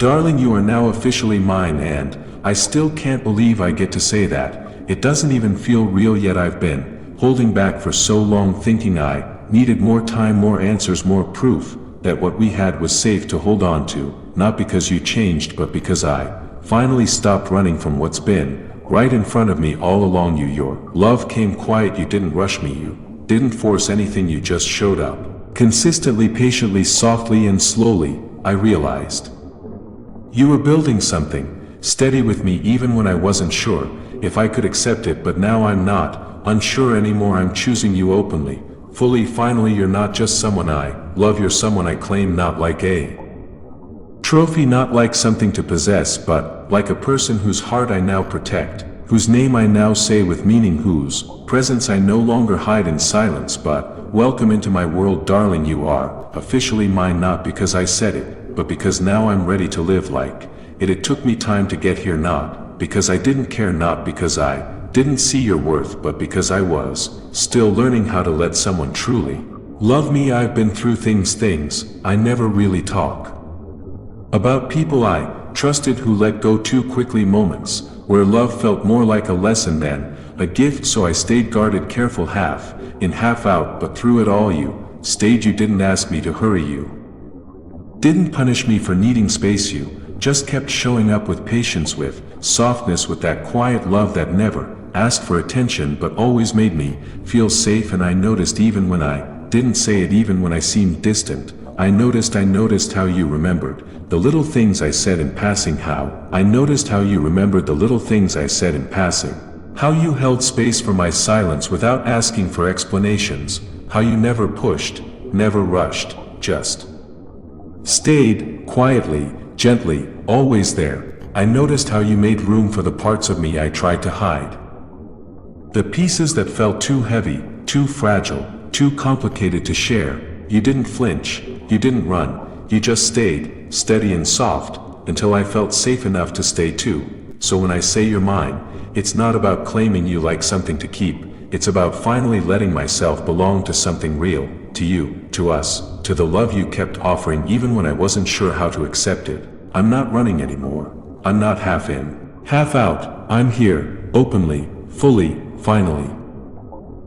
Darling, you are now officially mine, and I still can't believe I get to say that. It doesn't even feel real yet. I've been holding back for so long, thinking I needed more time, more answers, more proof that what we had was safe to hold on to, not because you changed but because I finally stopped running from what's been right in front of me all along. Your love came quiet, you didn't rush me, you didn't force anything, you just showed up. Consistently, patiently, softly and slowly, I realized you were building something steady with me even when I wasn't sure if I could accept it. But now I'm not unsure anymore. I'm choosing you openly, fully, finally. You're not just someone I love, you're someone I claim, not like a trophy, not like something to possess, but like a person whose heart I now protect, whose name I now say with meaning, whose presence I no longer hide in silence, but welcome into my world. Darling, you are officially mine, not because I said it, but because now I'm ready to live like it. It took me time to get here, not because I didn't care, not because I didn't see your worth, but because I was still learning how to let someone truly love me. I've been through things I never really talk about, people I trusted who let go too quickly, moments where love felt more like a lesson than a gift. So I stayed guarded, careful, half in, half out, but through it all you stayed. You didn't ask me to hurry, you didn't punish me for needing space, you just kept showing up with patience, with softness, with that quiet love that never asked for attention but always made me feel safe. And I noticed even when I didn't say it, even when I seemed distant, I noticed how you remembered the little things I said in passing. I noticed how you remembered the little things I said in passing. How you held space for my silence without asking for explanations. How you never pushed, never rushed, just stayed quietly, gently, always there. I noticed how you made room for the parts of me I tried to hide. The pieces that felt too heavy, too fragile, too complicated to share. You didn't flinch, you didn't run, you just stayed, steady and soft, until I felt safe enough to stay too. So when I say you're mine, it's not about claiming you like something to keep. It's about finally letting myself belong to something real, to you, to us, to the love you kept offering even when I wasn't sure how to accept it. I'm not running anymore. I'm not half in, half out. I'm here, openly, fully, finally.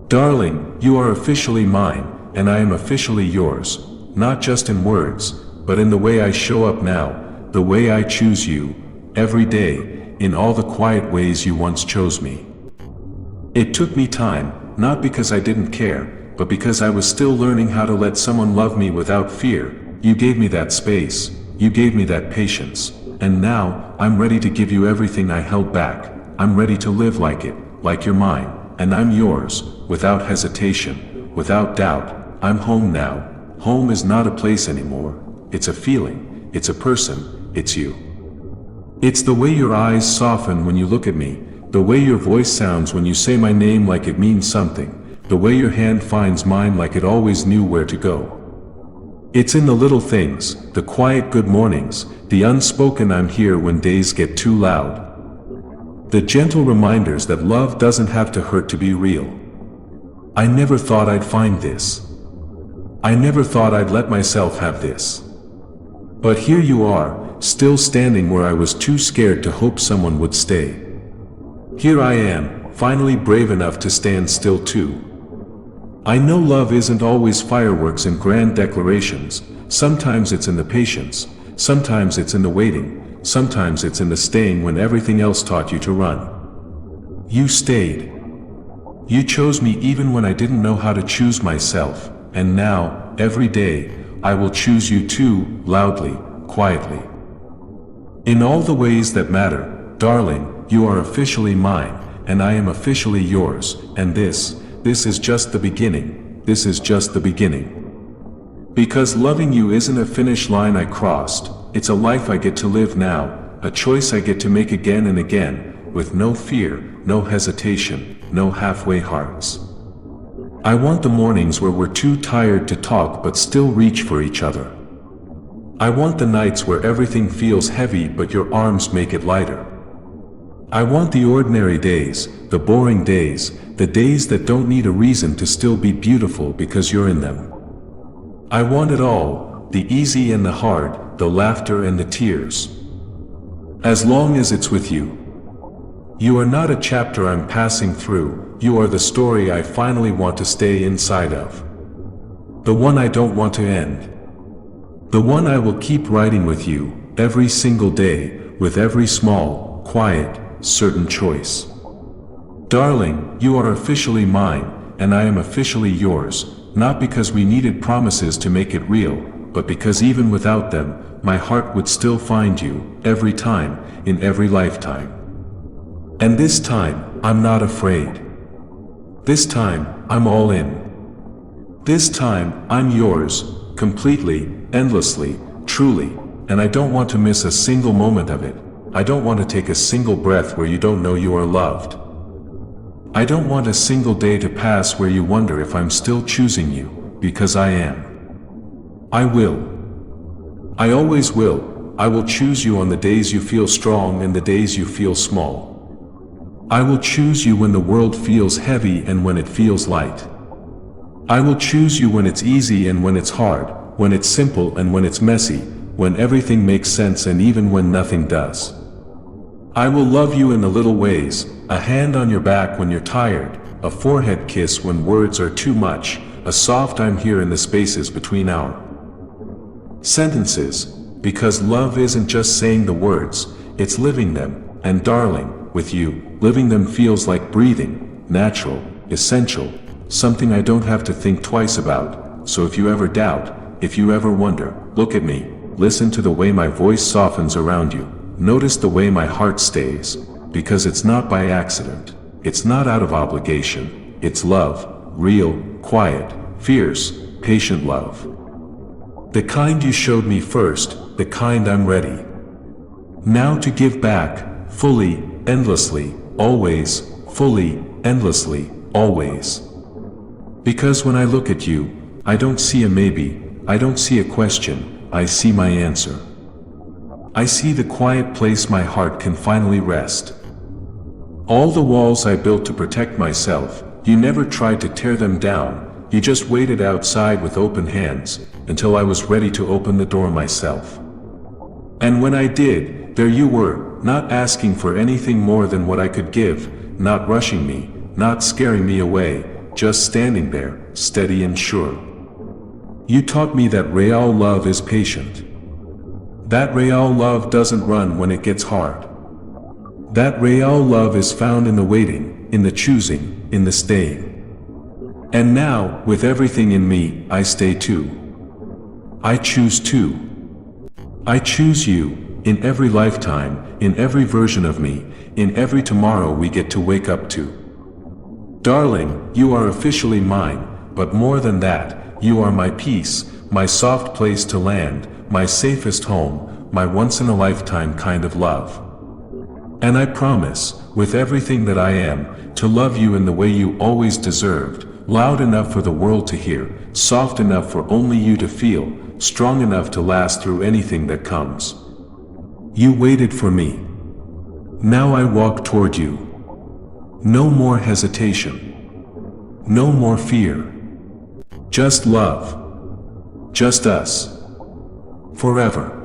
Darling, you are officially mine, and I am officially yours, not just in words, but in the way I show up now, the way I choose you, every day, in all the quiet ways you once chose me. It took me time, not because I didn't care, but because I was still learning how to let someone love me without fear. You gave me that space, you gave me that patience, and now, I'm ready to give you everything I held back. I'm ready to live like it, like you're mine, and I'm yours, without hesitation, without doubt. I'm home now. Home is not a place anymore. It's a feeling, it's a person, it's you. It's the way your eyes soften when you look at me, the way your voice sounds when you say my name like it means something, the way your hand finds mine like it always knew where to go. It's in the little things, the quiet good mornings, the unspoken I'm here when days get too loud. The gentle reminders that love doesn't have to hurt to be real. I never thought I'd find this. I never thought I'd let myself have this. But here you are, still standing where I was too scared to hope someone would stay. Here I am, finally brave enough to stand still too. I know love isn't always fireworks and grand declarations. Sometimes it's in the patience, sometimes it's in the waiting, sometimes it's in the staying when everything else taught you to run. You stayed. You chose me even when I didn't know how to choose myself, and now, every day, I will choose you too, loudly, quietly. In all the ways that matter, darling, you are officially mine, and I am officially yours, and this is just the beginning. This is just the beginning. Because loving you isn't a finish line I crossed, it's a life I get to live now, a choice I get to make again and again, with no fear, no hesitation, no halfway hearts. I want the mornings where we're too tired to talk but still reach for each other. I want the nights where everything feels heavy but your arms make it lighter. I want the ordinary days, the boring days, the days that don't need a reason to still be beautiful because you're in them. I want it all, the easy and the hard, the laughter and the tears. As long as it's with you. You are not a chapter I'm passing through, you are the story I finally want to stay inside of. The one I don't want to end. The one I will keep writing with you, every single day, with every small, quiet, certain choice. Darling, you are officially mine, and I am officially yours, not because we needed promises to make it real, but because even without them, my heart would still find you, every time, in every lifetime. And this time, I'm not afraid. This time, I'm all in. This time, I'm yours, completely, endlessly, truly, and I don't want to miss a single moment of it. I don't want to take a single breath where you don't know you are loved. I don't want a single day to pass where you wonder if I'm still choosing you, because I am. I will. I always will. I will choose you on the days you feel strong and the days you feel small. I will choose you when the world feels heavy and when it feels light. I will choose you when it's easy and when it's hard, when it's simple and when it's messy, when everything makes sense and even when nothing does. I will love you in the little ways, a hand on your back when you're tired, a forehead kiss when words are too much, a soft I'm here in the spaces between our sentences, because love isn't just saying the words, it's living them, and darling, with you, living them feels like breathing, natural, essential, something I don't have to think twice about, so if you ever doubt, if you ever wonder, look at me, listen to the way my voice softens around you, notice the way my heart stays, because it's not by accident, it's not out of obligation, it's love, real, quiet, fierce, patient love. The kind you showed me first, the kind I'm ready now to give back, fully, endlessly, always, fully, endlessly, always. Because when I look at you, I don't see a maybe, I don't see a question, I see my answer. I see the quiet place my heart can finally rest. All the walls I built to protect myself, you never tried to tear them down, you just waited outside with open hands, until I was ready to open the door myself. And when I did, there you were, not asking for anything more than what I could give, not rushing me, not scaring me away, just standing there, steady and sure. You taught me that real love is patient. That real love doesn't run when it gets hard. That real love is found in the waiting, in the choosing, in the staying. And now, with everything in me, I stay too. I choose too. I choose you, in every lifetime, in every version of me, in every tomorrow we get to wake up to. Darling, you are officially mine, but more than that, you are my peace, my soft place to land, my safest home, my once-in-a-lifetime kind of love. And I promise, with everything that I am, to love you in the way you always deserved, loud enough for the world to hear, soft enough for only you to feel, strong enough to last through anything that comes. You waited for me. Now I walk toward you. No more hesitation. No more fear. Just love. Just us. Forever.